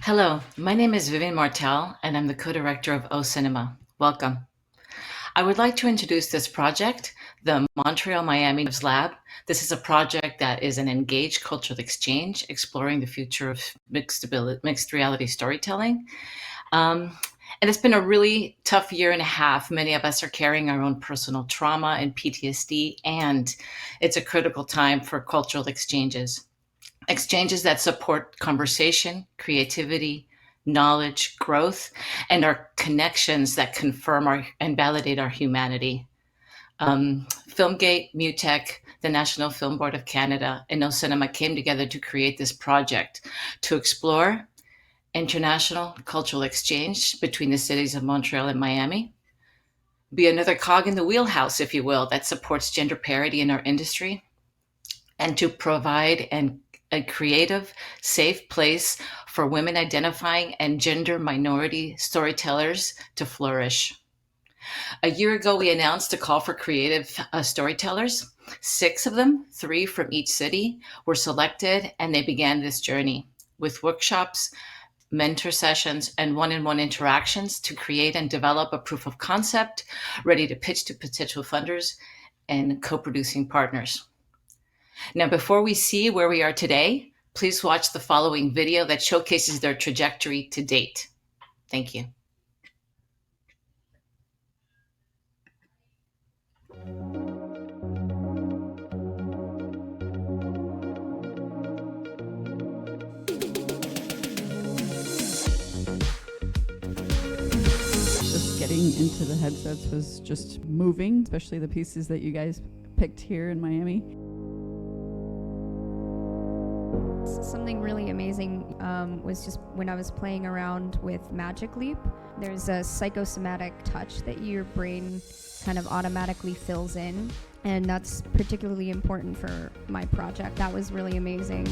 Hello, my name is Vivian Martel, and I'm the co-director of O Cinema. Welcome. I would like to introduce this project, the Montreal Miami Lab. This is a project that is an engaged cultural exchange exploring the future of mixed reality storytelling. Um, and it's been a really tough year and a half. Many of us are carrying our own personal trauma and PTSD, and it's a critical time for cultural exchanges that support conversation, creativity, knowledge, growth, and our connections that confirm and validate our humanity. Filmgate, MUTEK, the National Film Board of Canada, and No Cinema came together to create this project to explore international cultural exchange between the cities of Montreal and Miami, be another cog in the wheelhouse, if you will, that supports gender parity in our industry, and to provide a creative, safe place for women identifying and gender minority storytellers to flourish. A year ago, we announced a call for creative storytellers. 6 of them, 3 from each city, were selected, and they began this journey with workshops, mentor sessions, and one-on-one interactions to create and develop a proof of concept ready to pitch to potential funders and co-producing partners. Now, before we see where we are today, please watch the following video that showcases their trajectory to date. Thank you. Just getting into the headsets was just moving, especially the pieces that you guys picked here in Miami. Something really amazing was just when I was playing around with Magic Leap. There's a psychosomatic touch that your brain kind of automatically fills in, and that's particularly important for my project. That was really amazing.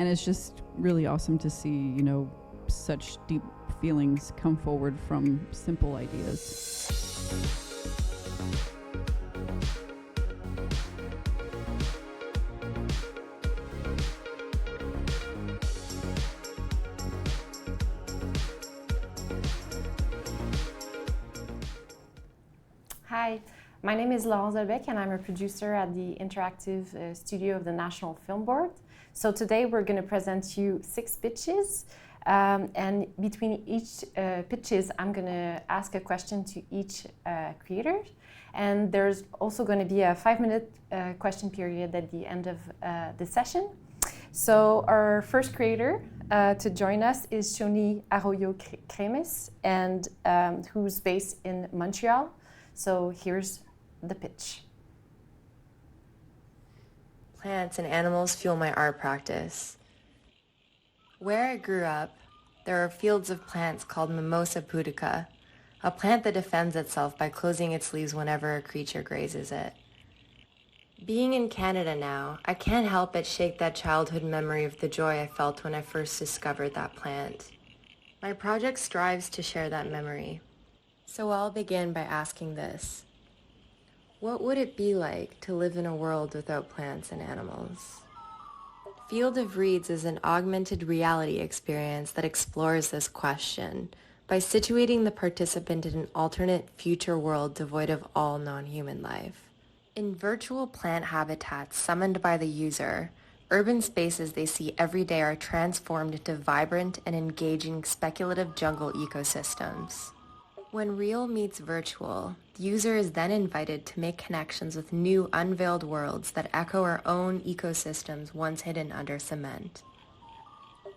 And it's just really awesome to see, such deep feelings come forward from simple ideas. Hi, my name is Laurence Delbecq and I'm a producer at the interactive studio of the National Film Board. So today we're going to present you 6 pitches, and between each pitches I'm going to ask a question to each creator, and there's also going to be a 5-minute question period at the end of the session. So our first creator to join us is Shonee Arroyo-Kreimes, and who's based in Montreal. So here's the pitch. Plants and animals fuel my art practice. Where I grew up, there are fields of plants called Mimosa pudica, a plant that defends itself by closing its leaves whenever a creature grazes it. Being in Canada now, I can't help but shake that childhood memory of the joy I felt when I first discovered that plant. My project strives to share that memory. So I'll begin by asking this. What would it be like to live in a world without plants and animals? Field of Reeds is an augmented reality experience that explores this question by situating the participant in an alternate future world devoid of all non-human life. In virtual plant habitats summoned by the user, urban spaces they see every day are transformed into vibrant and engaging speculative jungle ecosystems. When real meets virtual, the user is then invited to make connections with new unveiled worlds that echo our own ecosystems once hidden under cement.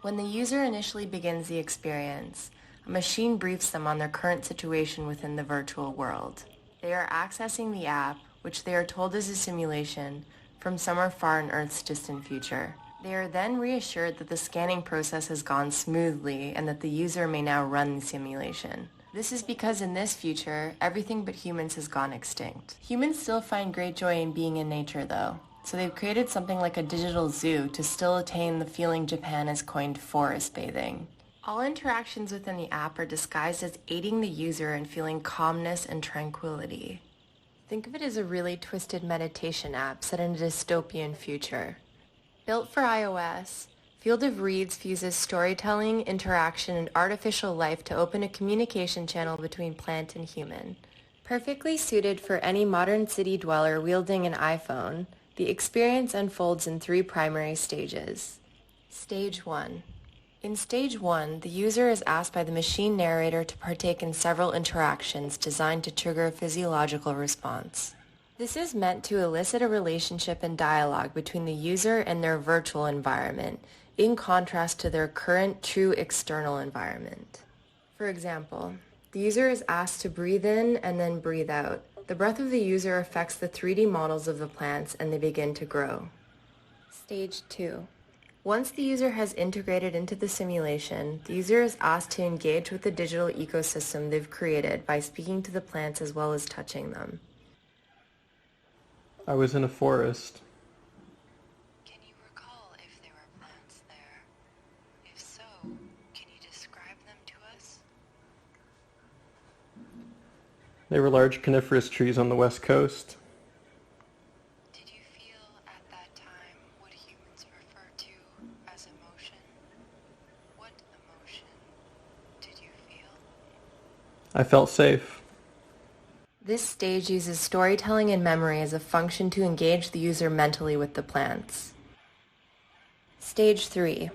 When the user initially begins the experience, a machine briefs them on their current situation within the virtual world. They are accessing the app, which they are told is a simulation, from somewhere far in Earth's distant future. They are then reassured that the scanning process has gone smoothly and that the user may now run the simulation. This is because in this future, everything but humans has gone extinct. Humans still find great joy in being in nature though, so they've created something like a digital zoo to still attain the feeling Japan has coined forest bathing. All interactions within the app are disguised as aiding the user in feeling calmness and tranquility. Think of it as a really twisted meditation app set in a dystopian future. Built for iOS, Field of Reeds fuses storytelling, interaction, and artificial life to open a communication channel between plant and human. Perfectly suited for any modern city dweller wielding an iPhone, the experience unfolds in 3 primary stages. Stage 1. In Stage 1, the user is asked by the machine narrator to partake in several interactions designed to trigger a physiological response. This is meant to elicit a relationship and dialogue between the user and their virtual environment, in contrast to their current true external environment. For example, the user is asked to breathe in and then breathe out. The breath of the user affects the 3D models of the plants and they begin to grow. Stage 2. Once the user has integrated into the simulation, the user is asked to engage with the digital ecosystem they've created by speaking to the plants as well as touching them. I was in a forest. Can you recall if there were plants there? If so, can you describe them to us? They were large coniferous trees on the west coast. Did you feel at that time what humans refer to as emotion? What emotion did you feel? I felt safe. This stage uses storytelling and memory as a function to engage the user mentally with the plants. Stage 3.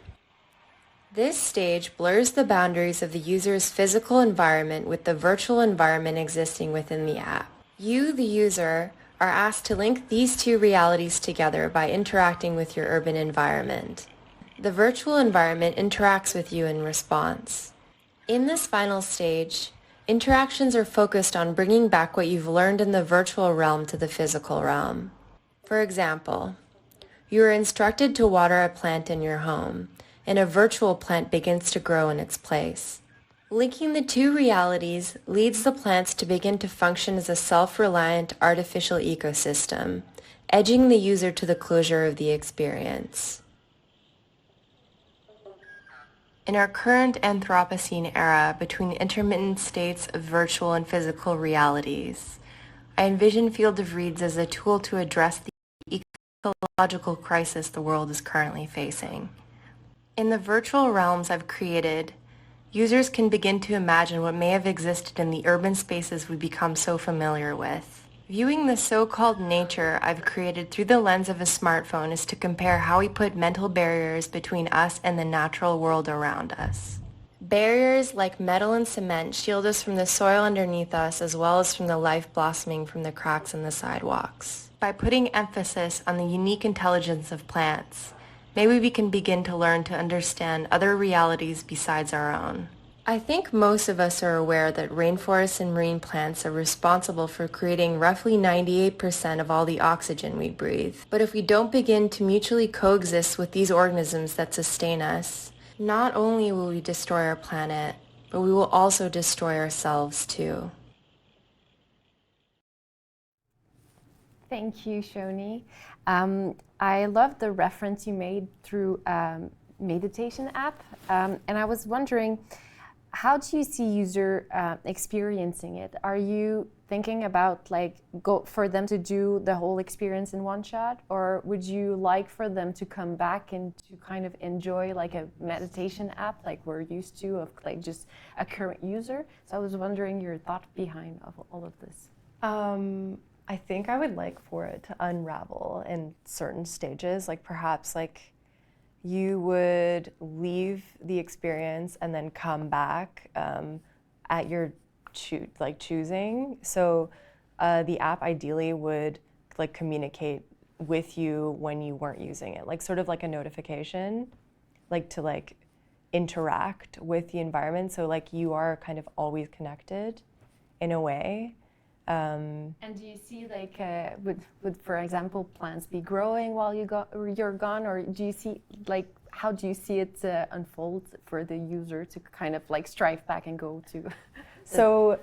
This stage blurs the boundaries of the user's physical environment with the virtual environment existing within the app. You, the user, are asked to link these 2 realities together by interacting with your urban environment. The virtual environment interacts with you in response. In this final stage, interactions are focused on bringing back what you've learned in the virtual realm to the physical realm. For example, you are instructed to water a plant in your home, and a virtual plant begins to grow in its place. Linking the 2 realities leads the plants to begin to function as a self-reliant artificial ecosystem, edging the user to the closure of the experience. In our current Anthropocene era, between the intermittent states of virtual and physical realities, I envision Field of Reeds as a tool to address the ecological crisis the world is currently facing. In the virtual realms I've created, users can begin to imagine what may have existed in the urban spaces we become so familiar with. Viewing the so-called nature I've created through the lens of a smartphone is to compare how we put mental barriers between us and the natural world around us. Barriers like metal and cement shield us from the soil underneath us as well as from the life blossoming from the cracks in the sidewalks. By putting emphasis on the unique intelligence of plants, maybe we can begin to learn to understand other realities besides our own. I think most of us are aware that rainforests and marine plants are responsible for creating roughly 98% of all the oxygen we breathe. But if we don't begin to mutually coexist with these organisms that sustain us, not only will we destroy our planet, but we will also destroy ourselves too. Thank you, Shonee. I love the reference you made through meditation app, and I was wondering, how do you see user experiencing it? Are you thinking about for them to do the whole experience in one shot, or would you like for them to come back and to kind of enjoy like a meditation app like we're used to of like just a current user? So I was wondering your thought behind all of this. I think I would like for it to unravel in certain stages, like perhaps like you would leave the experience and then come back at your choosing. So the app ideally would like communicate with you when you weren't using it, like sort of like a notification, like to like interact with the environment. So like you are kind of always connected in a way. And do you see like would for example plants be growing while you're gone, or do you see like how do you see it unfold for the user to kind of like strive back and go to? So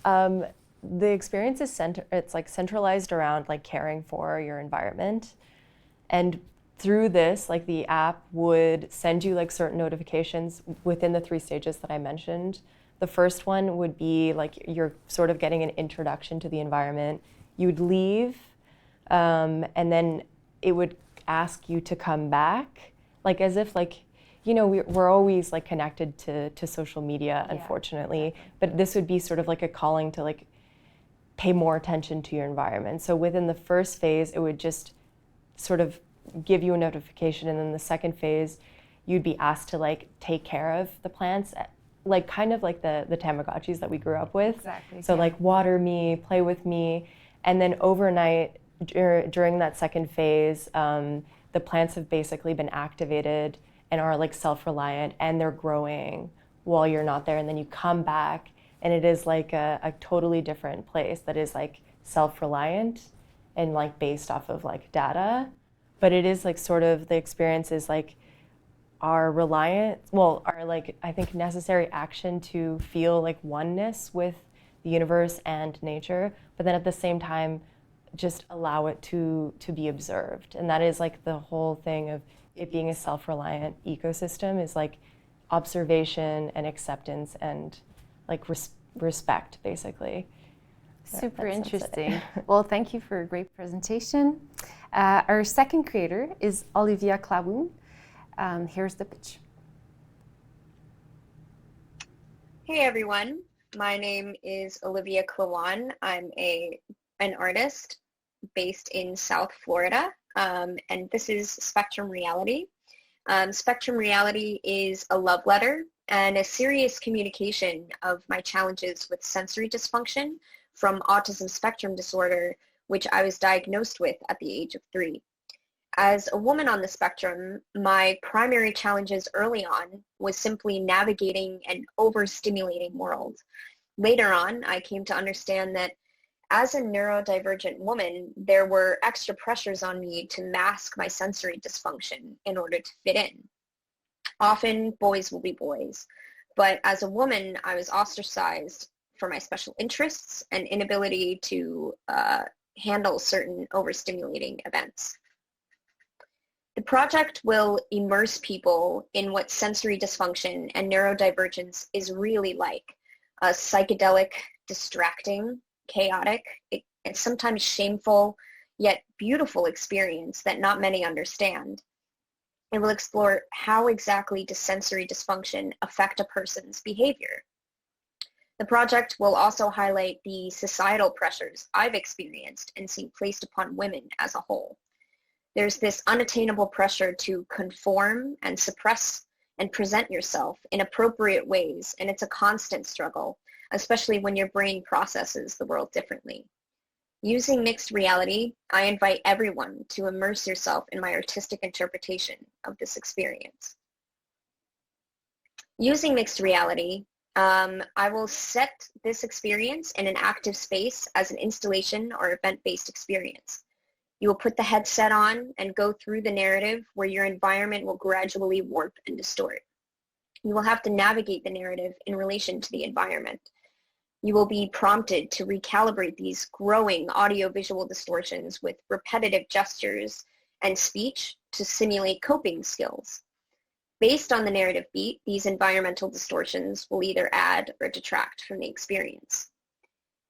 the experience is it's like centralized around like caring for your environment, and through this, like the app would send you like certain notifications within the 3 stages that I mentioned. The first one would be like you're sort of getting an introduction to the environment. You'd leave, and then it would ask you to come back, like as if like, you know, we're always like connected to social media, unfortunately, but this would be sort of like a calling to like pay more attention to your environment. So within the first phase, it would just sort of give you a notification, and then the second phase, you'd be asked to like take care of the plants, like kind of like the Tamagotchis that we grew up with. Exactly. So like water me, play with me, and then overnight during that second phase, the plants have basically been activated and are like self-reliant, and they're growing while you're not there, and then you come back and it is like a totally different place that is like self-reliant and like based off of like data, but it is like sort of the experience is like our like I think necessary action to feel like oneness with the universe and nature, but then at the same time just allow it to be observed. And that is like the whole thing of it being a self-reliant ecosystem is like observation and acceptance and like respect, basically. Super interesting. Well, thank you for a great presentation. Our second creator is Olivia Klawonn. Here's the pitch. Hey everyone, my name is Olivia Klawonn. I'm an artist based in South Florida, and this is Spectrum Reality. Spectrum Reality is a love letter and a serious communication of my challenges with sensory dysfunction from autism spectrum disorder, which I was diagnosed with at the age of 3. As a woman on the spectrum, my primary challenges early on was simply navigating an overstimulating world. Later on, I came to understand that as a neurodivergent woman, there were extra pressures on me to mask my sensory dysfunction in order to fit in. Often, boys will be boys, but as a woman, I was ostracized for my special interests and inability to handle certain overstimulating events. The project will immerse people in what sensory dysfunction and neurodivergence is really like, a psychedelic, distracting, chaotic, and sometimes shameful, yet beautiful experience that not many understand. It will explore how exactly does sensory dysfunction affect a person's behavior. The project will also highlight the societal pressures I've experienced and seen placed upon women as a whole. There's this unattainable pressure to conform and suppress and present yourself in appropriate ways, and it's a constant struggle, especially when your brain processes the world differently. Using mixed reality, I invite everyone to immerse yourself in my artistic interpretation of this experience. Using mixed reality, I will set this experience in an active space as an installation or event-based experience. You will put the headset on and go through the narrative where your environment will gradually warp and distort. You will have to navigate the narrative in relation to the environment. You will be prompted to recalibrate these growing audiovisual distortions with repetitive gestures and speech to simulate coping skills. Based on the narrative beat, these environmental distortions will either add or detract from the experience.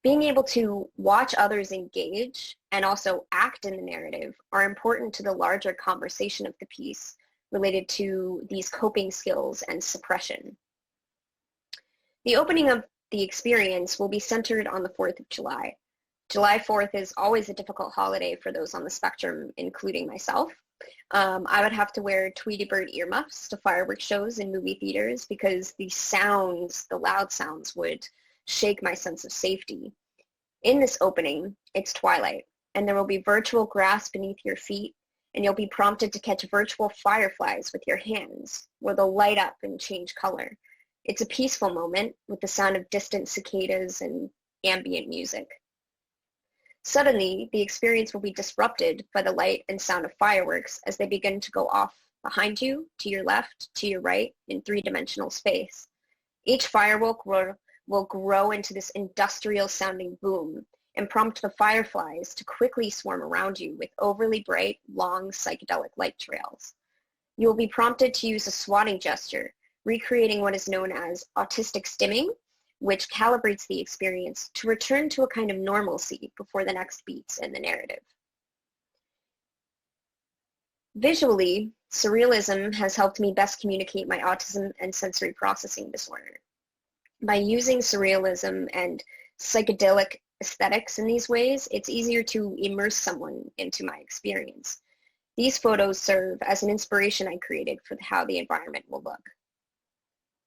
Being able to watch others engage and also act in the narrative are important to the larger conversation of the piece related to these coping skills and suppression. The opening of the experience will be centered on the 4th of July. July 4th is always a difficult holiday for those on the spectrum, including myself. I would have to wear Tweety Bird earmuffs to fireworks shows in movie theaters because the sounds, the loud sounds, would shake my sense of safety. In this opening, it's twilight, and there will be virtual grass beneath your feet and you'll be prompted to catch virtual fireflies with your hands, where they'll light up and change color. It's a peaceful moment with the sound of distant cicadas and ambient music. Suddenly, the experience will be disrupted by the light and sound of fireworks as they begin to go off behind you, to your left, to your right, in three-dimensional space. Each firework will grow into this industrial-sounding boom and prompt the fireflies to quickly swarm around you with overly bright, long, psychedelic light trails. You will be prompted to use a swatting gesture, recreating what is known as autistic stimming, which calibrates the experience to return to a kind of normalcy before the next beats in the narrative. Visually, surrealism has helped me best communicate my autism and sensory processing disorder. By using surrealism and psychedelic aesthetics in these ways, it's easier to immerse someone into my experience. These photos serve as an inspiration I created for how the environment will look.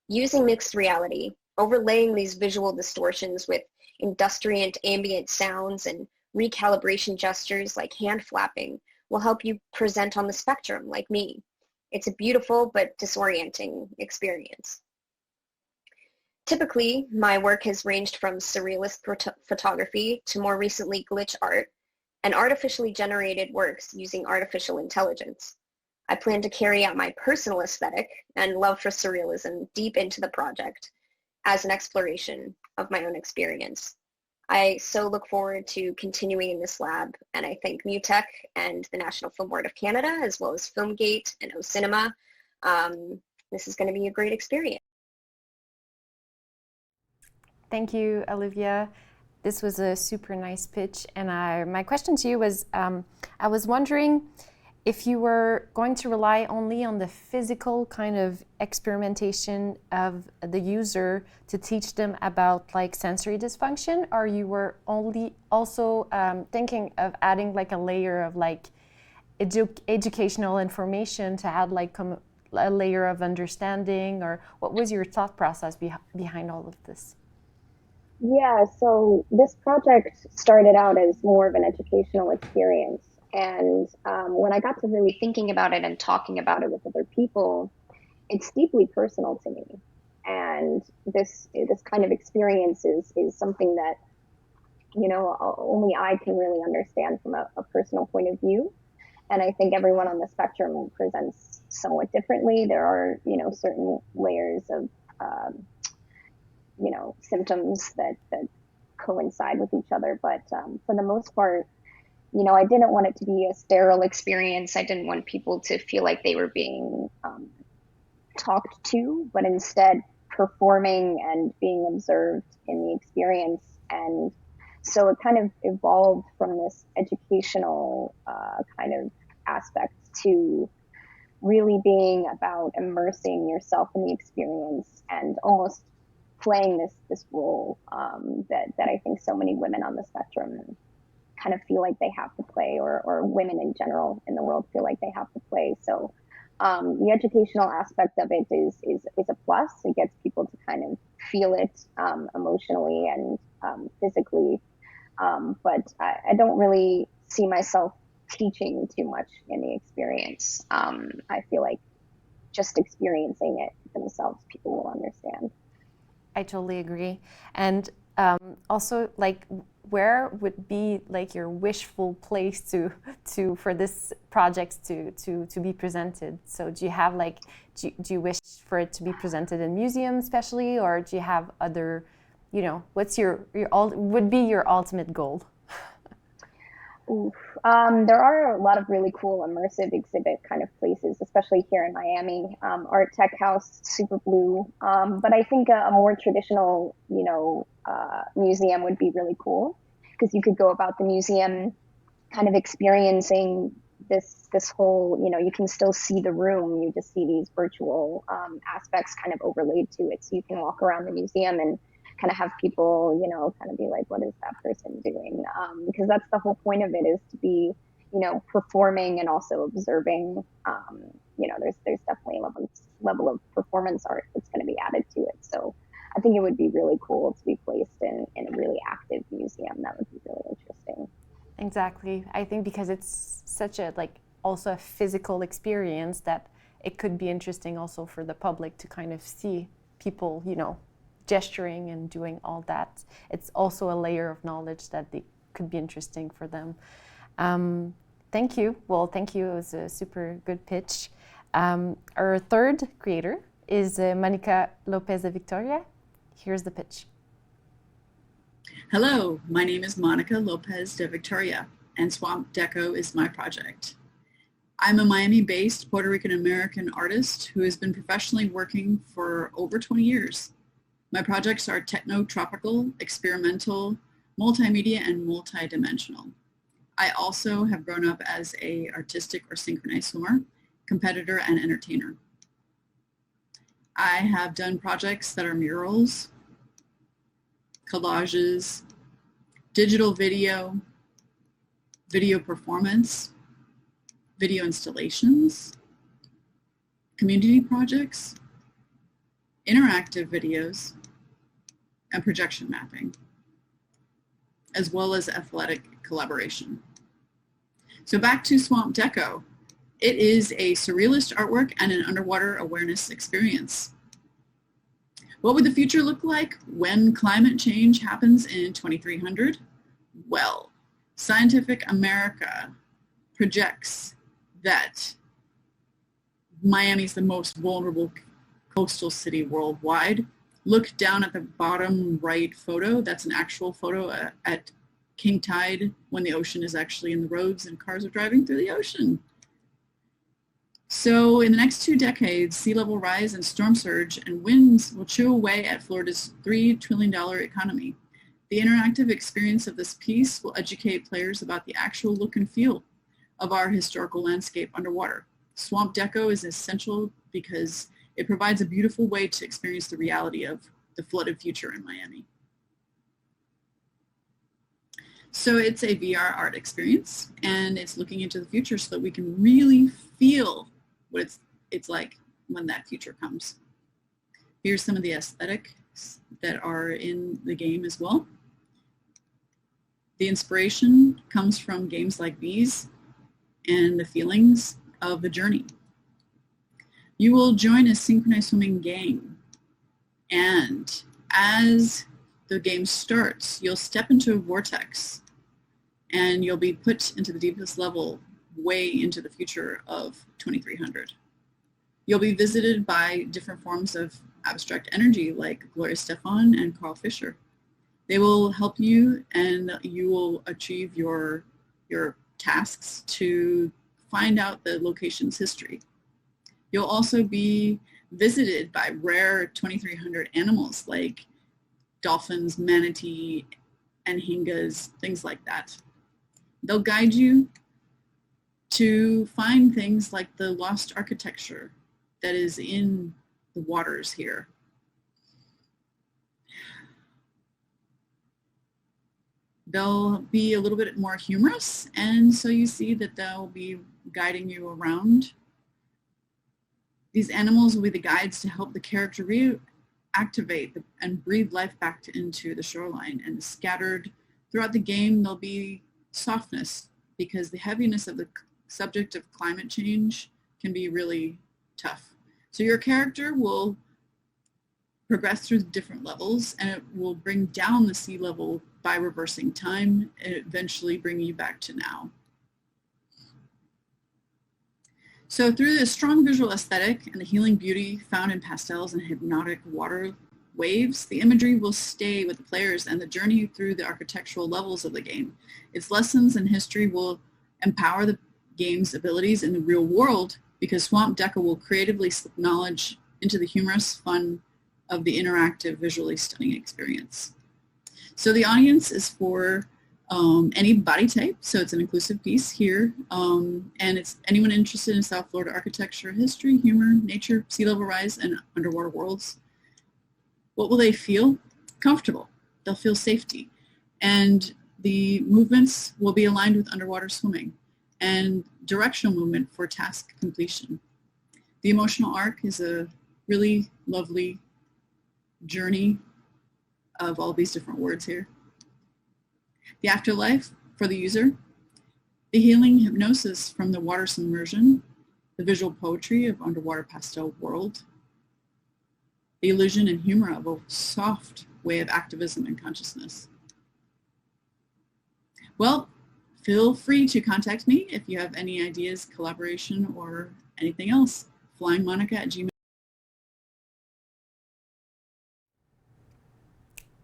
Using mixed reality, overlaying these visual distortions with industrial ambient sounds and recalibration gestures like hand flapping will help you present on the spectrum like me. It's a beautiful but disorienting experience. Typically, my work has ranged from surrealist photography to more recently glitch art and artificially generated works using artificial intelligence. I plan to carry out my personal aesthetic and love for surrealism deep into the project as an exploration of my own experience. I so look forward to continuing in this lab, and I thank MUTEK and the National Film Board of Canada, as well as Filmgate and OCinema. This is going to be a great experience. Thank you, Olivia. This was a super nice pitch, and my question to you was, I was wondering if you were going to rely only on the physical kind of experimentation of the user to teach them about like sensory dysfunction, or you were only also thinking of adding like a layer of like educational information to add like a layer of understanding, or what was your thought process behind all of this? Yeah, so this project started out as more of an educational experience. And when I got to really thinking about it and talking about it with other people, it's deeply personal to me. And this kind of experience is something that, you know, only I can really understand from a personal point of view. And I think everyone on the spectrum presents somewhat differently. There are, you know, certain layers of you know, symptoms that coincide with each other. But for the most part, you know, I didn't want it to be a sterile experience. I didn't want people to feel like they were being talked to, but instead performing and being observed in the experience. And so it kind of evolved from this educational kind of aspect to really being about immersing yourself in the experience and almost playing this role that I think so many women on the spectrum kind of feel like they have to play, or women in general in the world feel like they have to play. So the educational aspect of it is a plus. It gets people to kind of feel it emotionally and physically. But I don't really see myself teaching too much in the experience. I feel like just experiencing it themselves, people will understand. I totally agree. And also, like, where would be like your wishful place to for this project to be presented? So do you have like, do you wish for it to be presented in museums especially, or do you have other, you know, what's your would be your ultimate goal? Oof. There are a lot of really cool immersive exhibit kind of places, especially here in Miami. Art Tech House, Super Blue. But I think a more traditional, you know, museum would be really cool, because you could go about the museum kind of experiencing this whole, you know, you can still see the room. You just see these virtual aspects kind of overlaid to it. So you can walk around the museum and kind of have people, you know, kind of be like, what is that person doing? Because that's the whole point of it, is to be, you know, performing and also observing. You know, there's definitely a level of performance art that's going to be added to it. So I think it would be really cool to be placed in a really active museum. That would be really interesting. Exactly. I think because it's such a like also a physical experience that it could be interesting also for the public to kind of see people, you know, gesturing and doing all that. It's also a layer of knowledge that they could be interesting for them. Thank you. Well, thank you. It was a super good pitch. Our third creator is Monica Lopez De Victoria. Here's the pitch. Hello, my name is Monica Lopez De Victoria, and Swamp Deco is my project. I'm a Miami-based Puerto Rican-American artist who has been professionally working for over 20 years. My projects are techno-tropical, experimental, multimedia, and multidimensional. I also have grown up as an artistic or synchronized swimmer, competitor, and entertainer. I have done projects that are murals, collages, digital video, video performance, video installations, community projects, interactive videos, and projection mapping, as well as athletic collaboration. So back to Swamp Deco. It is a surrealist artwork and an underwater awareness experience. What would the future look like when climate change happens in 2300? Well, Scientific America projects that Miami is the most vulnerable coastal city worldwide. Look down at the bottom right photo. That's an actual photo at king tide when the ocean is actually in the roads and cars are driving through the ocean. So in the next 2 decades, sea level rise and storm surge and winds will chew away at Florida's $3 trillion economy. The interactive experience of this piece will educate players about the actual look and feel of our historical landscape underwater. Swamp Deco is essential because it provides a beautiful way to experience the reality of the flooded future in Miami. So it's a VR art experience, and it's looking into the future so that we can really feel what it's like when that future comes. Here's some of the aesthetics that are in the game as well. The inspiration comes from games like these and the feelings of the journey. You will join a synchronized swimming game, and as the game starts, you'll step into a vortex and you'll be put into the deepest level way into the future of 2300. You'll be visited by different forms of abstract energy like Gloria Stefan and Carl Fisher. They will help you, and you will achieve your tasks to find out the location's history. You'll also be visited by rare 2300 animals like dolphins, manatee, anhingas, things like that. They'll guide you to find things like the lost architecture that is in the waters here. They'll be a little bit more humorous, and so you see that they'll be guiding you around. These animals will be the guides to help the character reactivate and breathe life back into the shoreline. And scattered throughout the game, there'll be softness, because the heaviness of the subject of climate change can be really tough. So your character will progress through different levels, and it will bring down the sea level by reversing time and eventually bring you back to now. So through the strong visual aesthetic and the healing beauty found in pastels and hypnotic water waves, the imagery will stay with the players and the journey through the architectural levels of the game. Its lessons and history will empower the game's abilities in the real world, because Swamp Deco will creatively slip knowledge into the humorous fun of the interactive, visually stunning experience. So the audience is for any body type, so it's an inclusive piece here, and it's anyone interested in South Florida architecture, history, humor, nature, sea level rise, and underwater worlds. What will they feel? Comfortable. They'll feel safety. And the movements will be aligned with underwater swimming and directional movement for task completion. The emotional arc is a really lovely journey of all these different words here. The afterlife for the user the healing hypnosis from the water submersion, the visual poetry of underwater pastel world, the illusion and humor of a soft way of activism and consciousness. Well, feel free to contact me if you have any ideas, collaboration, or anything else. flyingmonica@gmail.com.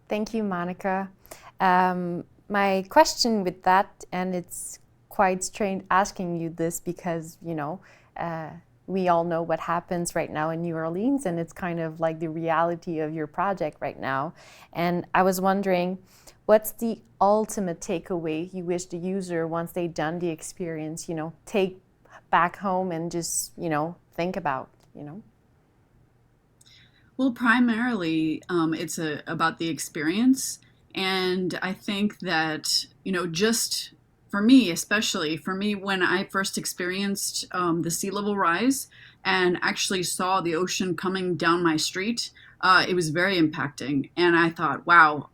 Thank you, Monica. My question with that, and it's quite strange asking you this because, you know, we all know what happens right now in New Orleans, and it's kind of like the reality of your project right now. And I was wondering, what's the ultimate takeaway you wish the user, once they've done the experience, you know, take back home and just, you know, think about, you know? Well, primarily, it's about the experience. And I think that, you know, just for me, especially for me, when I first experienced the sea level rise and actually saw the ocean coming down my street, it was very impacting. And I thought, wow,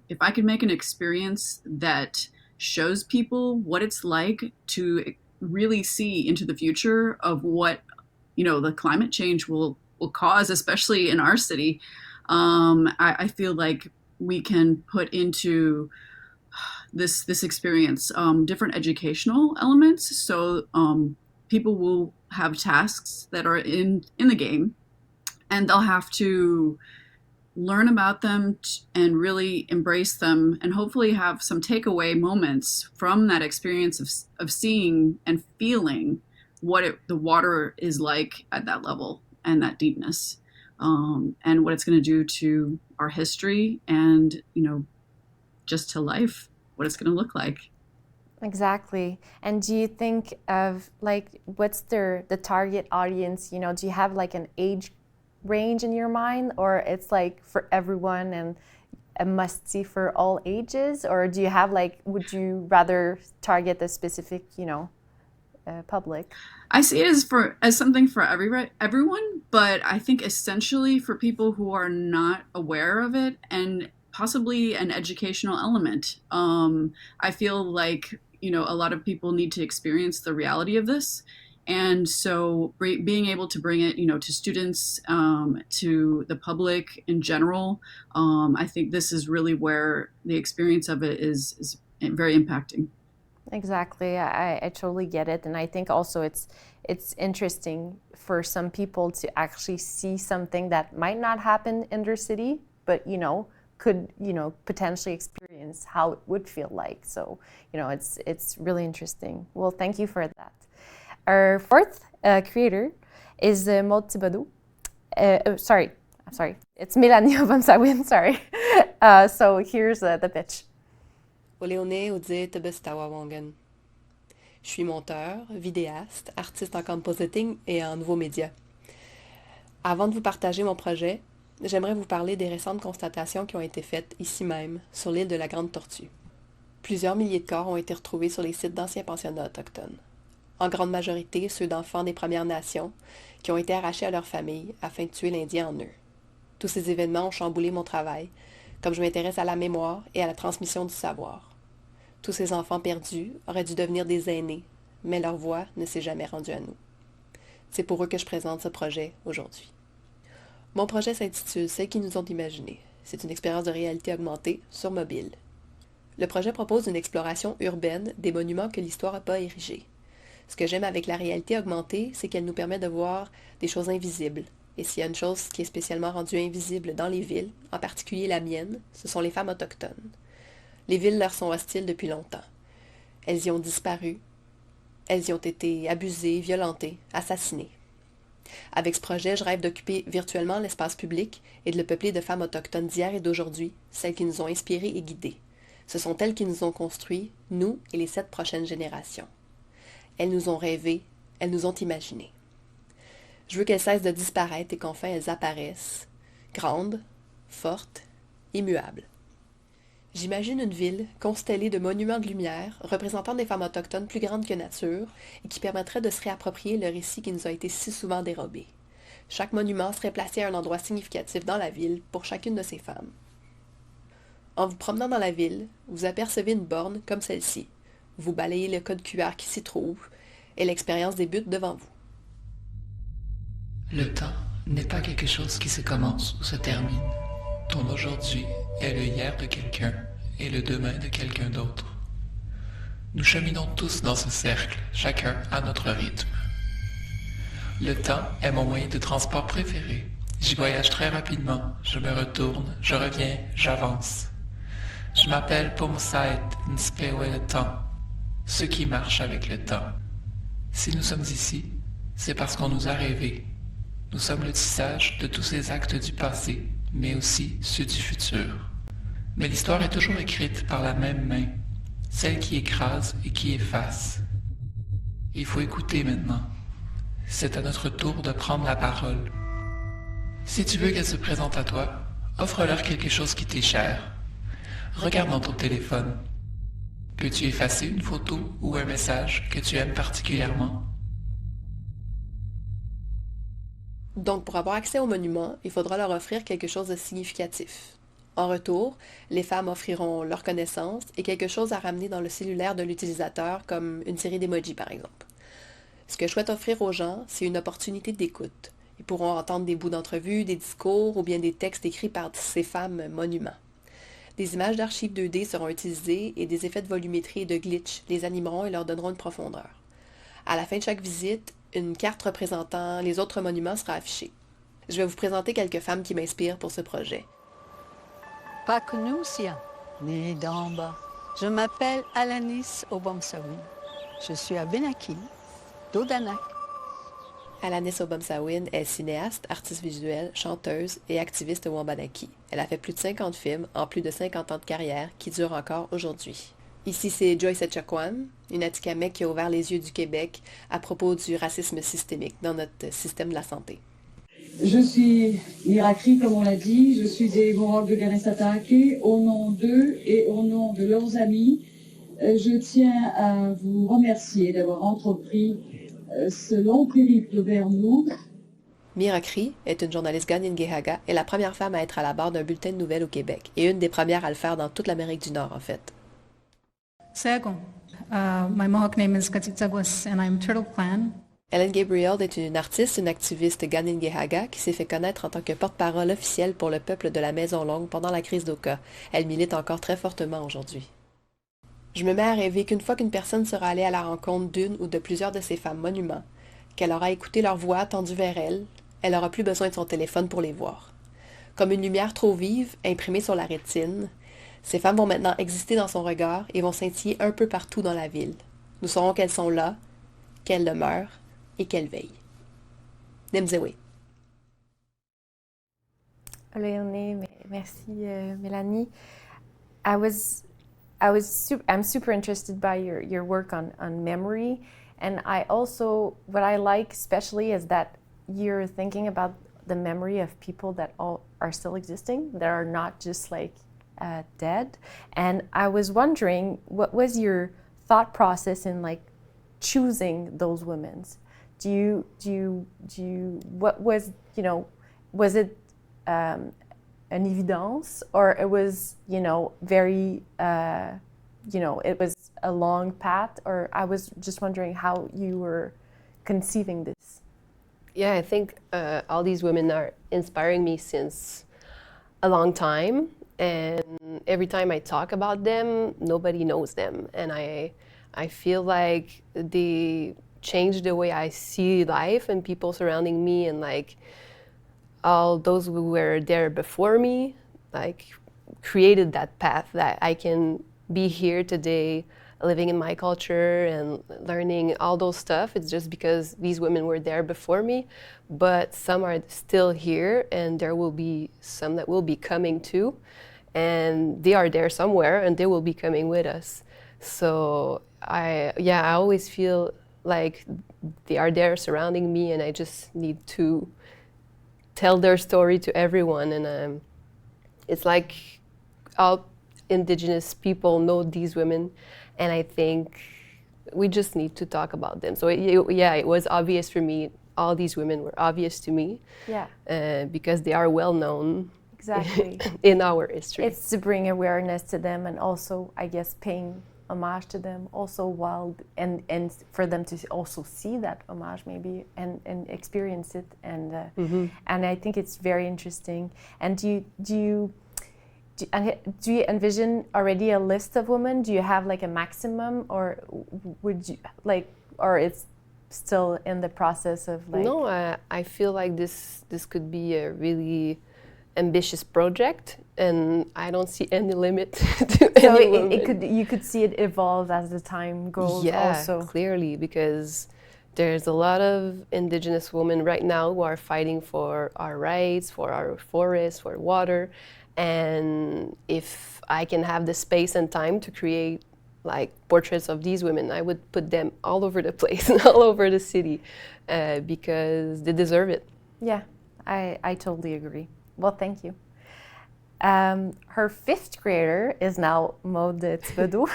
if I could make an experience that shows people what it's like to really see into the future of what, you know, the climate change will cause, especially in our city, I feel like we can put into this experience different educational elements. So people will have tasks that are in the game, and they'll have to learn about them and really embrace them, and hopefully have some takeaway moments from that experience of seeing and feeling what the water is like at that level and that deepness, and what it's going to do to our history and, you know, just to life, what it's going to look like. Exactly. And do you think of, like, what's the target audience? You know, do you have like an age range in your mind, or it's like for everyone and a must-see for all ages? Or do you have, like, would you rather target a specific, you know, public? I see it as something for everyone, but I think essentially for people who are not aware of it, and possibly an educational element. I feel like, you know, a lot of people need to experience the reality of this. And so being able to bring it, you know, to students, to the public in general, I think this is really where the experience of it is very impacting. Exactly. I totally get it. And I think also it's interesting for some people to actually see something that might not happen in their city, but, you know, could, you know, potentially experience how it would feel like. So, you know, it's really interesting. Well, thank you for that. Our fourth creator is Maude Thibodeau. Sorry, it's Mélanie O'Bomsawin, sorry. So here's the pitch. Oleone Odze Tebestawawangan. Je suis monteur, vidéaste, artiste en compositing et en nouveaux médias. Avant de vous partager mon projet, j'aimerais vous parler des récentes constatations qui ont été faites ici même, sur l'île de la Grande Tortue. Plusieurs milliers de corps ont été retrouvés sur les sites d'anciens pensionnats autochtones. En grande majorité, ceux d'enfants des Premières Nations qui ont été arrachés à leurs familles afin de tuer l'Indien en eux. Tous ces événements ont chamboulé mon travail, comme je m'intéresse à la mémoire et à la transmission du savoir. Tous ces enfants perdus auraient dû devenir des aînés, mais leur voix ne s'est jamais rendue à nous. C'est pour eux que je présente ce projet aujourd'hui. Mon projet s'intitule « Celles qui nous ont imaginées ». C'est une expérience de réalité augmentée sur mobile. Le projet propose une exploration urbaine des monuments que l'histoire n'a pas érigés. Ce que j'aime avec la réalité augmentée, c'est qu'elle nous permet de voir des choses invisibles. Et s'il y a une chose qui est spécialement rendue invisible dans les villes, en particulier la mienne, ce sont les femmes autochtones. Les villes leur sont hostiles depuis longtemps. Elles y ont disparu, elles y ont été abusées, violentées, assassinées. Avec ce projet, je rêve d'occuper virtuellement l'espace public et de le peupler de femmes autochtones d'hier et d'aujourd'hui, celles qui nous ont inspirés et guidés. Ce sont elles qui nous ont construits, nous et les 7 prochaines générations. Elles nous ont rêvé, elles nous ont imaginés. Je veux qu'elles cessent de disparaître et qu'enfin elles apparaissent, grandes, fortes, immuables. J'imagine une ville constellée de monuments de lumière représentant des femmes autochtones plus grandes que nature et qui permettraient de se réapproprier le récit qui nous a été si souvent dérobé. Chaque monument serait placé à un endroit significatif dans la ville pour chacune de ces femmes. En vous promenant dans la ville, vous apercevez une borne comme celle-ci, Vous balayez le code QR qui s'y trouve et l'expérience débute devant vous. Le temps n'est pas quelque chose qui se commence ou se termine. Ton aujourd'hui est le hier de quelqu'un et le demain de quelqu'un d'autre. Nous cheminons tous dans ce cercle, chacun à notre rythme. Le temps est mon moyen de transport préféré. J'y voyage très rapidement, je me retourne, je reviens, j'avance. Je m'appelle Pomsait Nspewe le temps, ceux qui marchent avec le temps. Si nous sommes ici, c'est parce qu'on nous a rêvé. Nous sommes le tissage de tous ces actes du passé, mais aussi ceux du futur. Mais l'histoire est toujours écrite par la même main, celle qui écrase et qui efface. Il faut écouter maintenant. C'est à notre tour de prendre la parole. Si tu veux qu'elle se présente à toi, offre-leur quelque chose qui t'est cher. Regarde dans ton téléphone. Peux-tu effacer une photo ou un message que tu aimes particulièrement? Donc, pour avoir accès au monument, il faudra leur offrir quelque chose de significatif. En retour, les femmes offriront leur connaissance et quelque chose à ramener dans le cellulaire de l'utilisateur, comme une série d'emojis par exemple. Ce que je souhaite offrir aux gens, c'est une opportunité d'écoute. Ils pourront entendre des bouts d'entrevues, des discours ou bien des textes écrits par ces femmes monuments. Des images d'archives 2D seront utilisées et des effets de volumétrie et de glitch les animeront et leur donneront une profondeur. À la fin de chaque visite, une carte représentant les autres monuments sera affichée. Je vais vous présenter quelques femmes qui m'inspirent pour ce projet. Pakunusia, née d'en bas. Je m'appelle Mélanie O'Bomsawin. Je suis à Benaki, d'Odanak. Mélanie O'Bomsawin est cinéaste, artiste visuelle, chanteuse et activiste Wabanaki. Elle a fait plus de 50 films en plus de 50 ans de carrière qui durent encore aujourd'hui. Ici, c'est Joyce Etchakwan, une Atikamekw qui a ouvert les yeux du Québec à propos du racisme systémique dans notre système de la santé. Je suis Mirakri, comme on l'a dit. Je suis des Mohawks de Ganesatake. Au nom d'eux et au nom de leurs amis, je tiens à vous remercier d'avoir entrepris ce long périple vers nous. Mirakri est une journaliste Ganingehaga et la première femme à être à la barre d'un bulletin de nouvelles au Québec et une des premières à le faire dans toute l'Amérique du Nord, en fait. Second, my Mohawk name is Katsitsagwas and I'm Turtle Clan. Ellen Gabriel est une artiste, une activiste Ganingehaga qui s'est fait connaître en tant que porte-parole officielle pour le peuple de la Maison Longue pendant la crise d'Oka. Elle milite encore très fortement aujourd'hui. Je me mets à rêver qu'une fois qu'une personne sera allée à la rencontre d'une ou de plusieurs de ces femmes monuments, qu'elle aura écouté leur voix tendue vers elle, elle n'aura plus besoin de son téléphone pour les voir. Comme une lumière trop vive, imprimée sur la rétine, ces femmes vont maintenant exister dans son regard et vont scintiller un peu partout dans la ville. Nous saurons qu'elles sont là, qu'elles demeurent et qu'elles veillent. Nemzewe. Léonie, merci Mélanie. I'm super interested by your work on memory, and what I like especially is that you're thinking about the memory of people that all are still existing, that are not just like dead. And I was wondering, what was your thought process in like choosing those women? What was, was it an evidence, or it was, very, it was a long path, or I was just wondering how you were conceiving this. Yeah, I think all these women are inspiring me since a long time, and every time I talk about them, nobody knows them, and I feel like they changed the way I see life and people surrounding me, and like all those who were there before me, like created that path that I can be here today, living in my culture and learning all those stuff. It's just because these women were there before me, but some are still here, and there will be some that will be coming too, and they are there somewhere and they will be coming with us. So I always feel like they are there surrounding me, and I just need to tell their story to everyone. And it's like all Indigenous people know these women, and I think we just need to talk about them. So it was obvious for me. All these women were obvious to me, because they are well known. Exactly. In our history. It's to bring awareness to them, and also, I guess, paying homage to them also while and for them to also see that homage maybe and experience it and I think it's very interesting. And do you envision already a list of women? Do you have like a maximum, or would you like, or it's still in the process of like? No, I feel like this could be a really ambitious project, and I don't see any limit to any woman. You could see it evolve as the time goes. Yeah, also. Clearly, because there's a lot of Indigenous women right now who are fighting for our rights, for our forests, for water, and if I can have the space and time to create like portraits of these women, I would put them all over the place, all over the city, because they deserve it. Yeah, I totally agree. Well, thank you. Her fifth creator is now Maude Thibodeau.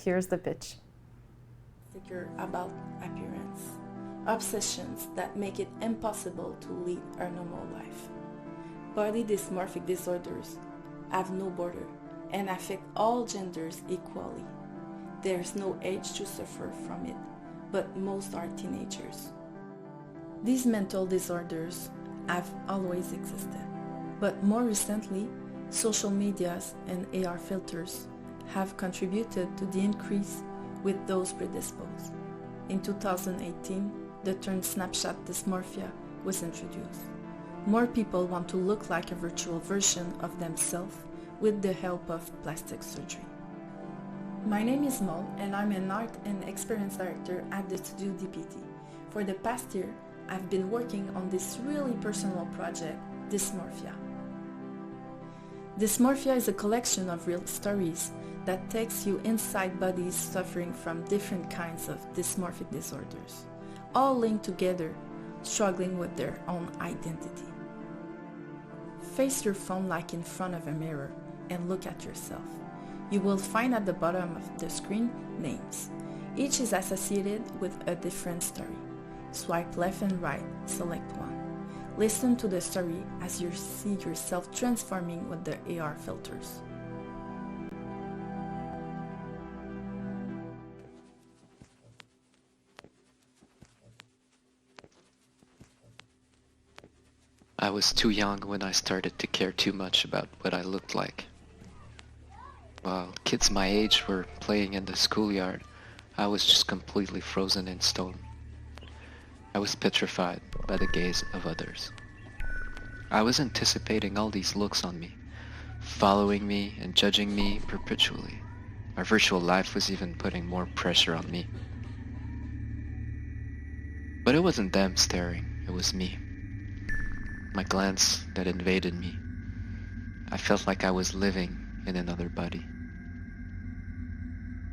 Here's the pitch. Insecure about appearance. Obsessions that make it impossible to lead a normal life. Body dysmorphic disorders have no border and affect all genders equally. There is no age to suffer from it, but most are teenagers. These mental disorders have always existed, but more recently, social medias and AR filters have contributed to the increase with those predisposed. In 2018, the term Snapchat dysmorphia was introduced. More people want to look like a virtual version of themselves with the help of plastic surgery. My name is Maude, and I'm an art and experience director at the Studio DPT. For the past year, I've been working on this really personal project, Dysmorphia. Dysmorphia is a collection of real stories that takes you inside bodies suffering from different kinds of dysmorphic disorders, all linked together, struggling with their own identity. Face your phone like in front of a mirror and look at yourself. You will find at the bottom of the screen names. Each is associated with a different story. Swipe left and right, select one. Listen to the story as you see yourself transforming with the AR filters. I was too young when I started to care too much about what I looked like. While kids my age were playing in the schoolyard, I was just completely frozen in stone. I was petrified by the gaze of others. I was anticipating all these looks on me, following me and judging me perpetually. My virtual life was even putting more pressure on me. But it wasn't them staring, it was me. My glance that invaded me. I felt like I was living in another body.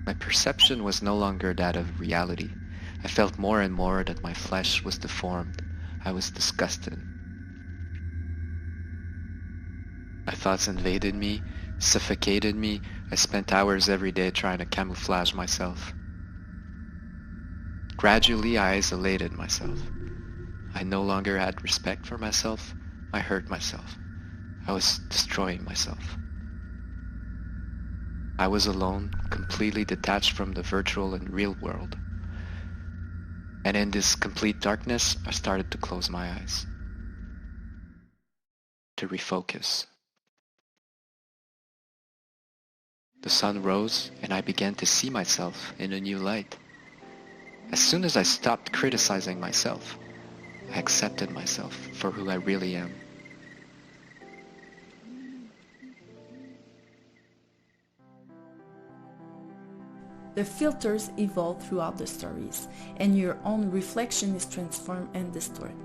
My perception was no longer that of reality. I felt more and more that my flesh was deformed. I was disgusted. My thoughts invaded me, suffocated me. I spent hours every day trying to camouflage myself. Gradually, I isolated myself. I no longer had respect for myself. I hurt myself. I was destroying myself. I was alone, completely detached from the virtual and real world. And in this complete darkness, I started to close my eyes, to refocus. The sun rose, and I began to see myself in a new light. As soon as I stopped criticizing myself, I accepted myself for who I really am. The filters evolve throughout the stories, and your own reflection is transformed and distorted.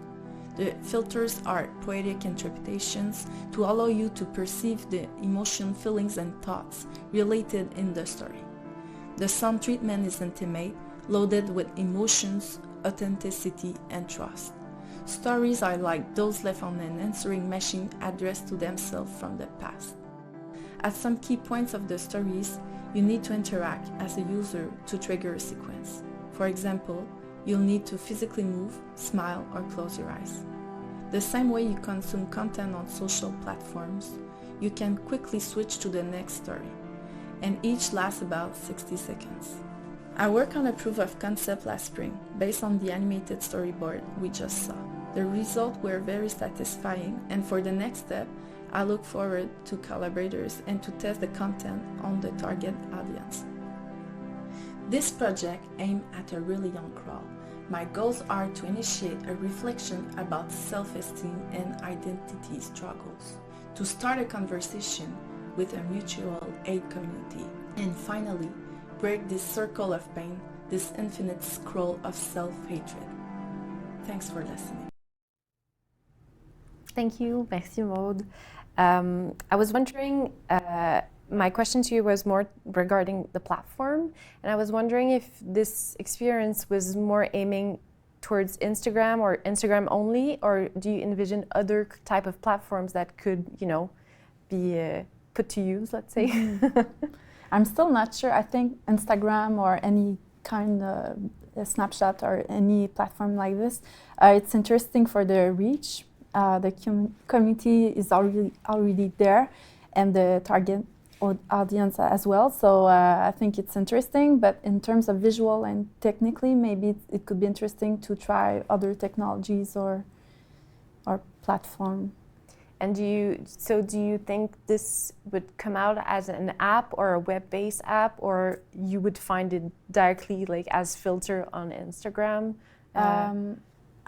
The filters are poetic interpretations to allow you to perceive the emotion, feelings, and thoughts related in the story. The sound treatment is intimate, loaded with emotions, authenticity, and trust. Stories are like those left on an answering machine addressed to themselves from the past. At some key points of the stories, you need to interact as a user to trigger a sequence. For example, you'll need to physically move, smile, or close your eyes. The same way you consume content on social platforms, you can quickly switch to the next story. and each lasts about 60 seconds. I worked on a proof of concept last spring based on the animated storyboard we just saw. The results were very satisfying, and for the next step, I look forward to collaborators and to test the content on the target audience. This project aimed at a really young crowd. My goals are to initiate a reflection about self-esteem and identity struggles, to start a conversation with a mutual aid community, and finally, break this circle of pain, this infinite scroll of self-hatred. Thanks for listening. Thank you. Merci, Maude. I was wondering, my question to you was more regarding the platform, and I was wondering if this experience was more aiming towards Instagram or Instagram only, or do you envision other type of platforms that could, be put to use, let's say? I'm still not sure. I think Instagram or any kind of Snapchat or any platform like this, it's interesting for the reach. The community is already there, and the target audience as well. So I think it's interesting, but in terms of visual and technically, maybe it could be interesting to try other technologies or platform. And do you think this would come out as an app or a web-based app, or you would find it directly like as filter on Instagram?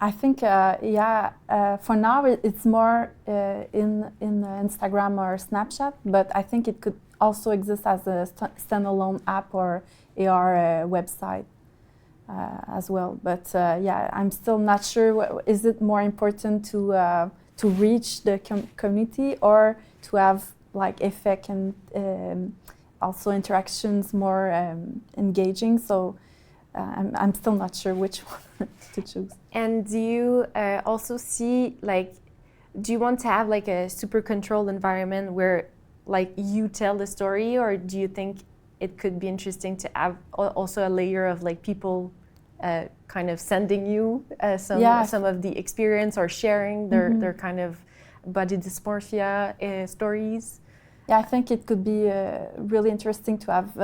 I think, for now it's more in Instagram or Snapchat, but I think it could also exist as a standalone app or AR website as well. But I'm still not sure. Is it more important to reach the community or to have like effect and also interactions more engaging? So I'm still not sure which one to choose. And do you also see, do you want to have like a super controlled environment where like you tell the story, or do you think it could be interesting to have also a layer of like people kind of sending you some of the experience or sharing their kind of body dysmorphia stories? Yeah, I think it could be really interesting to have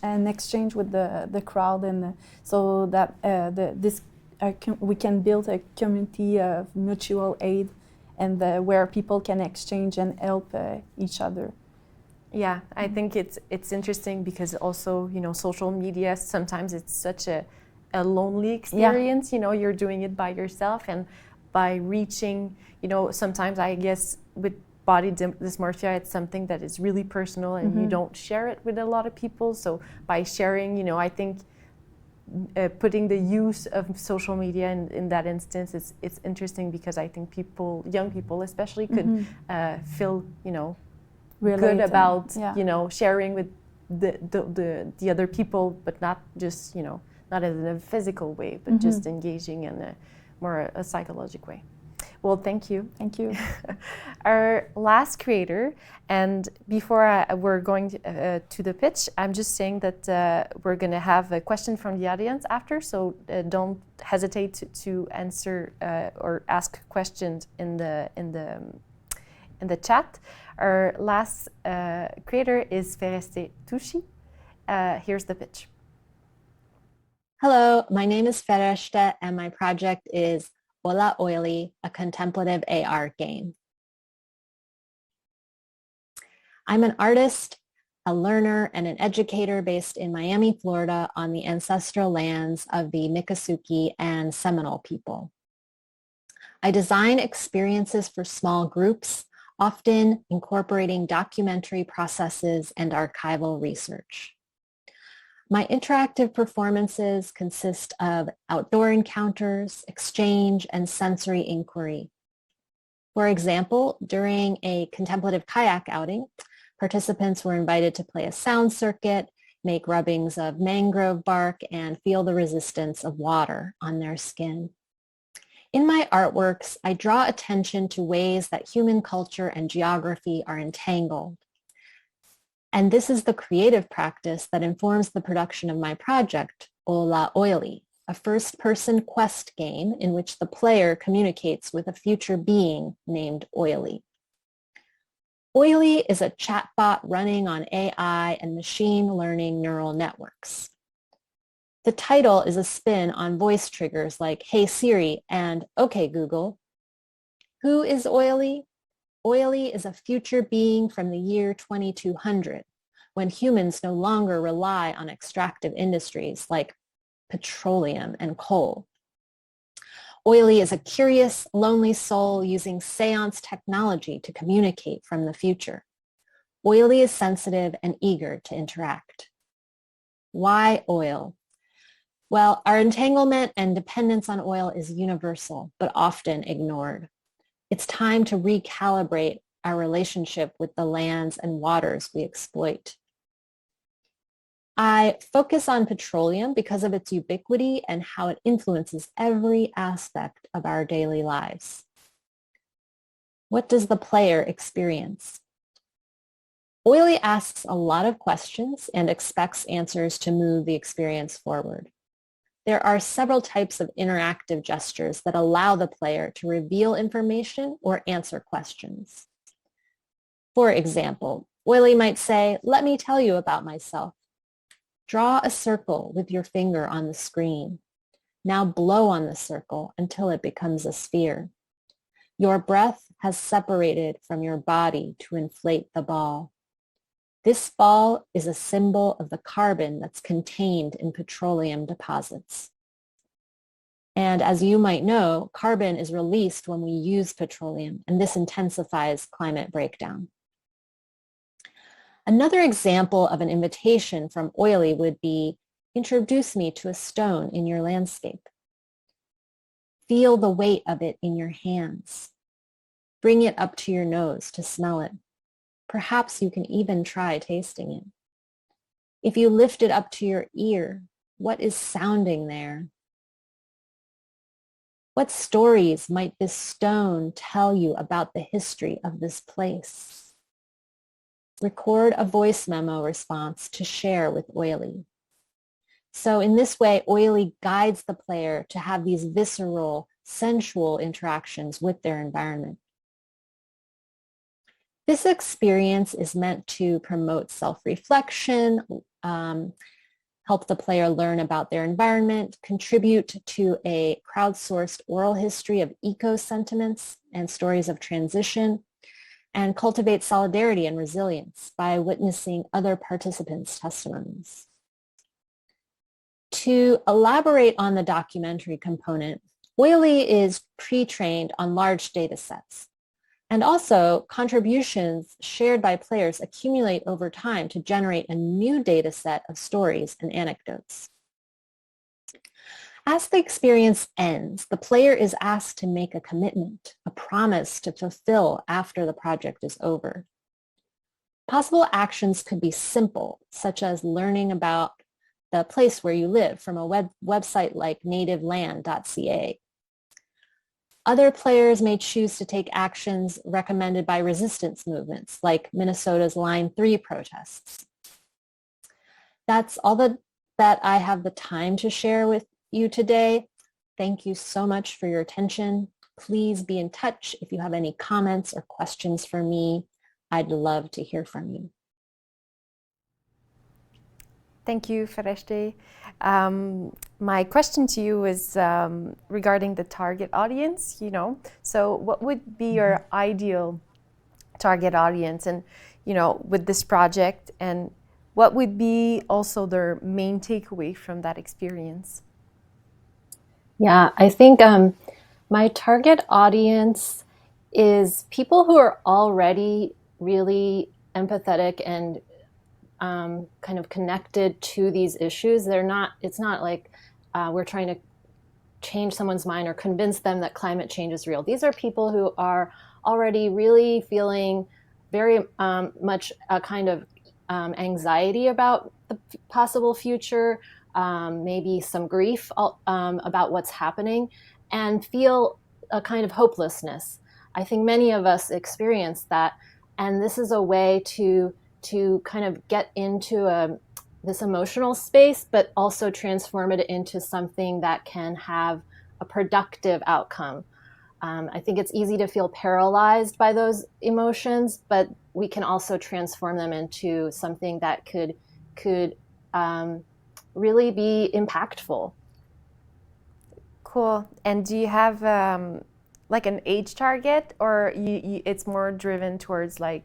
an exchange with the crowd, and so that we can build a community of mutual aid, and where people can exchange and help each other. Yeah, I think it's interesting because also, social media, sometimes it's such a lonely experience. Yeah. You're doing it by yourself, and by reaching, sometimes I guess with body dysmorphia, it's something that is really personal, and you don't share it with a lot of people. So by sharing, I think putting the use of social media in that instance, it's interesting because I think young people especially, could feel, good about, sharing with the other people, but not just, not in a physical way, but just engaging in a more a psychological way. Well, thank you. Thank you. Our last creator, and before we're going to the pitch, I'm just saying that we're going to have a question from the audience after, so don't hesitate to answer or ask questions in the chat. Our last creator is Fereshteh Toosi. Here's the pitch. Hello, my name is Fereshteh, and my project is Hola Oily, a contemplative AR game. I'm an artist, a learner, and an educator based in Miami, Florida, on the ancestral lands of the Miccosukee and Seminole people. I design experiences for small groups, often incorporating documentary processes and archival research. My interactive performances consist of outdoor encounters, exchange, and sensory inquiry. For example, during a contemplative kayak outing, participants were invited to play a sound circuit, make rubbings of mangrove bark, and feel the resistance of water on their skin. In my artworks, I draw attention to ways that human culture and geography are entangled. And this is the creative practice that informs the production of my project, Hola Oily, a first-person quest game in which the player communicates with a future being named Oily. Oily is a chatbot running on AI and machine learning neural networks. The title is a spin on voice triggers like Hey Siri and Okay Google. Who is Oily? Oily is a future being from the year 2200, when humans no longer rely on extractive industries like petroleum and coal. Oily is a curious, lonely soul using seance technology to communicate from the future. Oily is sensitive and eager to interact. Why oil? Well, our entanglement and dependence on oil is universal, but often ignored. It's time to recalibrate our relationship with the lands and waters we exploit. I focus on petroleum because of its ubiquity and how it influences every aspect of our daily lives. What does the player experience? Oily asks a lot of questions and expects answers to move the experience forward. There are several types of interactive gestures that allow the player to reveal information or answer questions. For example, Oily might say, "Let me tell you about myself." Draw a circle with your finger on the screen. Now blow on the circle until it becomes a sphere. Your breath has separated from your body to inflate the ball. This ball is a symbol of the carbon that's contained in petroleum deposits. And as you might know, carbon is released when we use petroleum, and this intensifies climate breakdown. Another example of an invitation from Oily would be, introduce me to a stone in your landscape. Feel the weight of it in your hands. Bring it up to your nose to smell it. Perhaps you can even try tasting it. If you lift it up to your ear, what is sounding there? What stories might this stone tell you about the history of this place? Record a voice memo response to share with Oily. So in this way, Oily guides the player to have these visceral, sensual interactions with their environment. This experience is meant to promote self-reflection, help the player learn about their environment, contribute to a crowdsourced oral history of eco-sentiments and stories of transition, and cultivate solidarity and resilience by witnessing other participants' testimonies. To elaborate on the documentary component, Oily is pre-trained on large data sets. And also, contributions shared by players accumulate over time to generate a new data set of stories and anecdotes. As the experience ends, the player is asked to make a commitment, a promise to fulfill after the project is over. Possible actions could be simple, such as learning about the place where you live from a website like nativeland.ca. Other players may choose to take actions recommended by resistance movements like Minnesota's Line 3 protests. That's all that I have the time to share with you today. Thank you so much for your attention. Please be in touch if you have any comments or questions for me. I'd love to hear from you. Thank you, Fereshteh. My question to you is regarding the target audience, So what would be your ideal target audience and, with this project, and what would be also their main takeaway from that experience? Yeah, I think my target audience is people who are already really empathetic and kind of connected to these issues. It's not like we're trying to change someone's mind or convince them that climate change is real. These are people who are already really feeling very much a kind of anxiety about the possible future, maybe some grief about what's happening, and feel a kind of hopelessness. I think many of us experience that, and this is a way to kind of get into this emotional space, but also transform it into something that can have a productive outcome. I think it's easy to feel paralyzed by those emotions, but we can also transform them into something that could really be impactful. Cool. And do you have like an age target, or it's more driven towards like,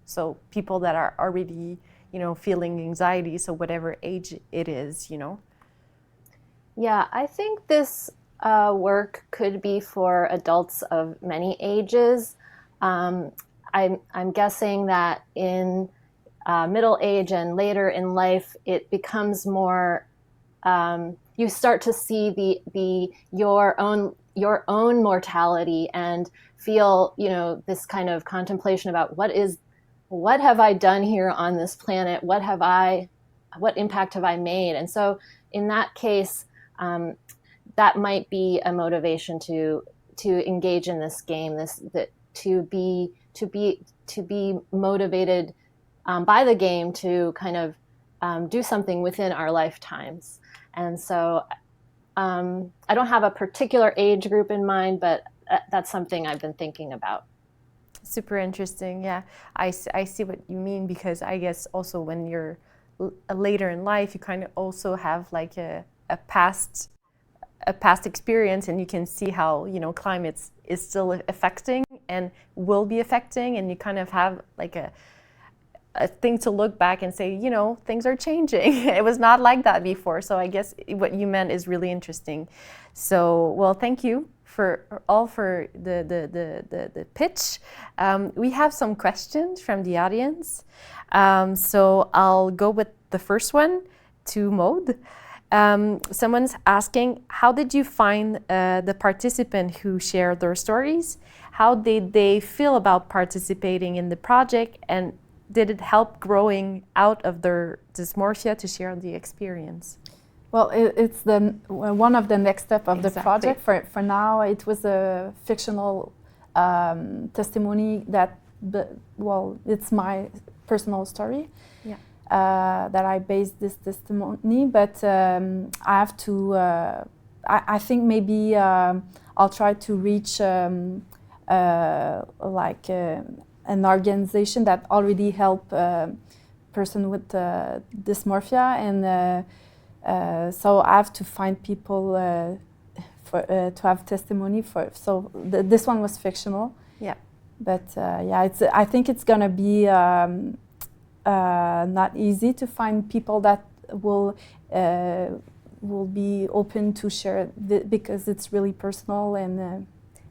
so people that are already, feeling anxiety, so whatever age it is, Yeah, I think this work could be for adults of many ages. I'm guessing that in middle age and later in life, it becomes more, you start to see your own mortality and feel, this kind of contemplation about what have I done here on this planet? What impact have I made? And so in that case, that might be a motivation to engage in this game, to be motivated by the game to kind of do something within our lifetimes. And so I don't have a particular age group in mind, but that's something I've been thinking about. Super interesting. Yeah, I see what you mean, because I guess also when you're later in life, you kind of also have like a past experience, and you can see how climate is still affecting and will be affecting, and you kind of have like a thing to look back and say, things are changing. It was not like that before. So I guess what you meant is really interesting. So, well, thank you for the pitch. We have some questions from the audience. So I'll go with the first one to Maude. Someone's asking, how did you find the participant who shared their stories? How did they feel about participating in the project, and did it help growing out of their dysmorphia to share the experience? Well, it's one of the next step of the project. For now, it was a fictional testimony that, it's my personal story. Yeah. That I based this testimony, but I have to. I think maybe I'll try to reach an organization that already help person with dysmorphia, and so I have to find people to have testimony for. So this one was fictional. Yeah. But I think it's gonna be not easy to find people that will be open to share because it's really personal.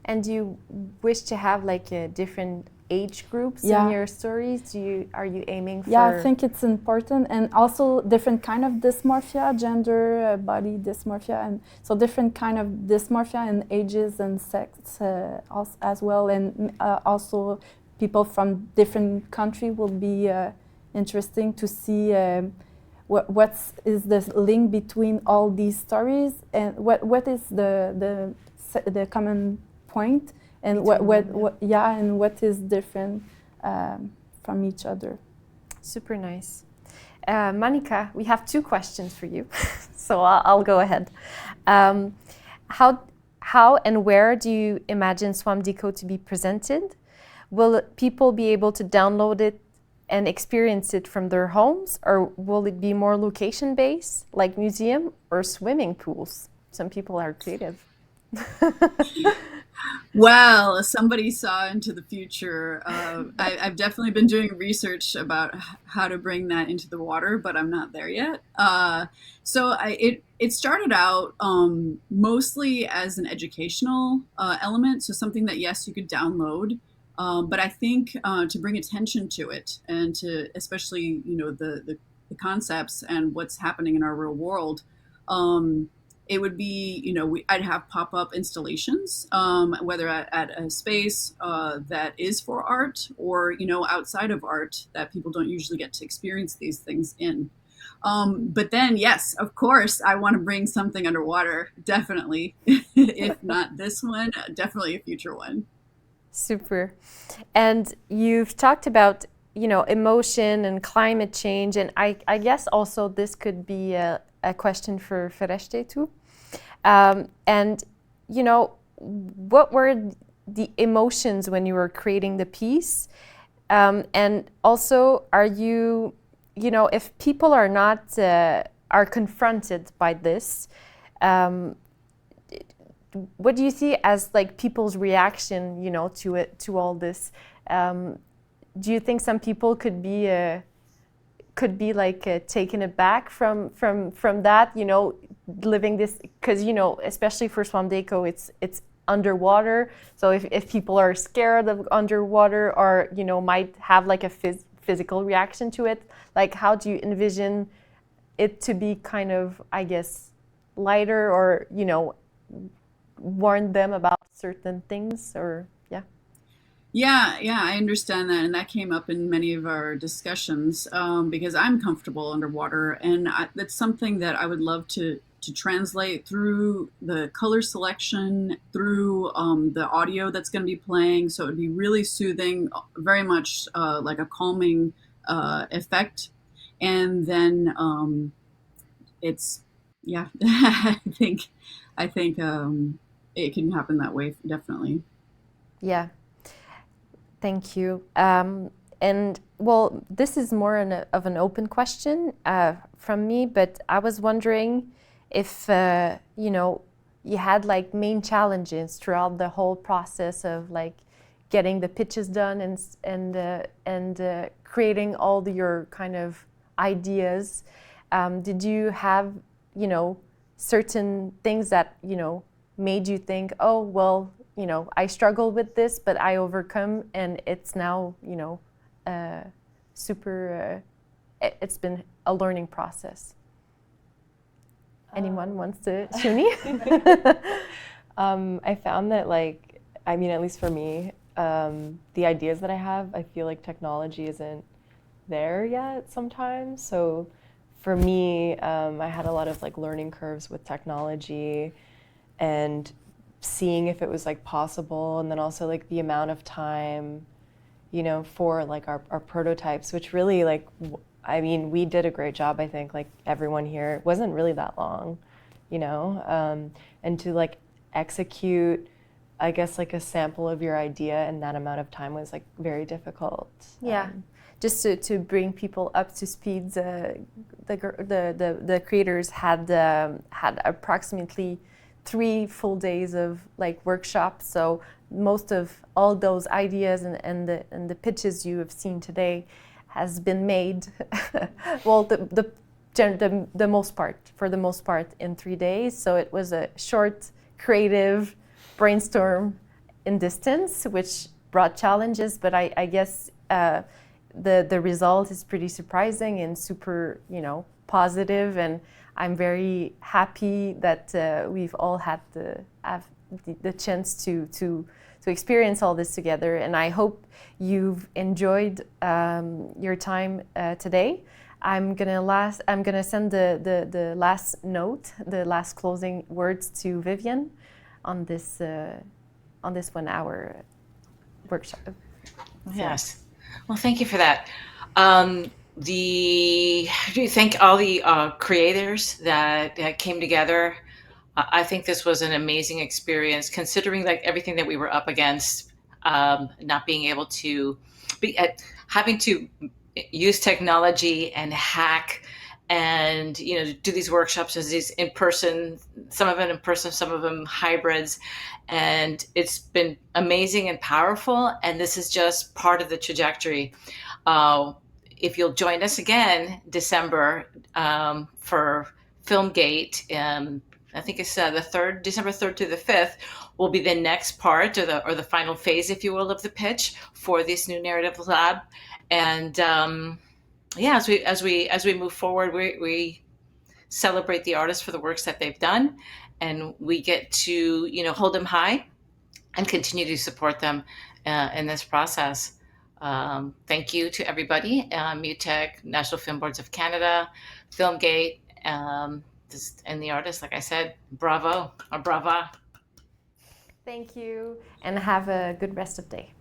And do you wish to have like a different age groups in your stories? Are you aiming for? Yeah, I think it's important, and also different kind of dysmorphia, gender, body dysmorphia, and so different kind of dysmorphia in ages and sex as well, and also people from different country will be interesting to see what is the link between all these stories, and what is the common point, and what is different from each other. Super nice. Monica, we have two questions for you, so I'll go ahead. How and where do you imagine Swamp Deco to be presented? Will people be able to download it and experience it from their homes, or will it be more location-based, like museum or swimming pools? Some people are creative. Well, somebody saw into the future. I've definitely been doing research about how to bring that into the water, but I'm not there yet. So it started out mostly as an educational element, so something that, yes, you could download, but I think to bring attention to it, and to especially the concepts and what's happening in our real world. It would be, I'd have pop-up installations, whether at a space that is for art, or, outside of art that people don't usually get to experience these things in. But then, yes, of course, I want to bring something underwater, definitely. If not this one, definitely a future one. Super. And you've talked about, emotion and climate change, and I guess also this could be a question for Fereshteh too. And what were the emotions when you were creating the piece? And also, are you, if people are not, are confronted by this, what do you see as like people's reaction, to it, to all this? Do you think some people could be like taken aback from that, living this, because especially for Swamp Deco, it's underwater. So if people are scared of underwater, or might have like a physical reaction to it, like how do you envision it to be kind of, I guess, lighter, or warn them about certain things, or Yeah, I understand that, and that came up in many of our discussions, because I'm comfortable underwater, and that's something that I would love to translate through the color selection, through the audio that's going to be playing. So it would be really soothing, very much like a calming effect, and then it's I think it can happen that way, definitely. Yeah. Thank you. And well, this is more of an open question from me, but I was wondering if, you had like main challenges throughout the whole process of like getting the pitches done and creating all your kind of ideas. Did you have, certain things that, made you think, oh, well, I struggled with this, but I overcome, and it's now, it's been a learning process. Anyone wants to, Shonee? I found that, like, I mean, at least for me, the ideas that I have, I feel like technology isn't there yet sometimes. So for me, I had a lot of like learning curves with technology and seeing if it was like possible, and then also like the amount of time, for like our prototypes, which really like, I mean, we did a great job, I think, like everyone here. It wasn't really that long, and to like execute, I guess, like a sample of your idea in that amount of time was like very difficult. Yeah. Just to bring people up to speed, the creators had approximately 3 full days of like workshops. So most of all those ideas and the pitches you have seen today has been made, well, for the most part in 3 days. So it was a short creative brainstorm in distance, which brought challenges, but I guess the result is pretty surprising and super, positive, and I'm very happy that we've all had the chance to experience all this together, and I hope you've enjoyed your time today. I'm gonna send the last note, the last closing words to Vivian on this 1 hour workshop. Yes. Well, thank you for that. I thank all the creators that came together. I think this was an amazing experience, considering like everything that we were up against, not being able to having to use technology and hack and do these workshops as these in person, some of them in person, some of them hybrids, and it's been amazing and powerful, and this is just part of the trajectory. If you'll join us again December for Filmgate, I think it's December 3rd to the 5th will be the next part, or the final phase, if you will, of the pitch for this new narrative lab. And as we move forward, we celebrate the artists for the works that they've done, and we get to hold them high and continue to support them in this process. Thank you to everybody, MUTEK, National Film Boards of Canada, Filmgate, and the artists. Like I said, bravo or brava. Thank you, and have a good rest of the day.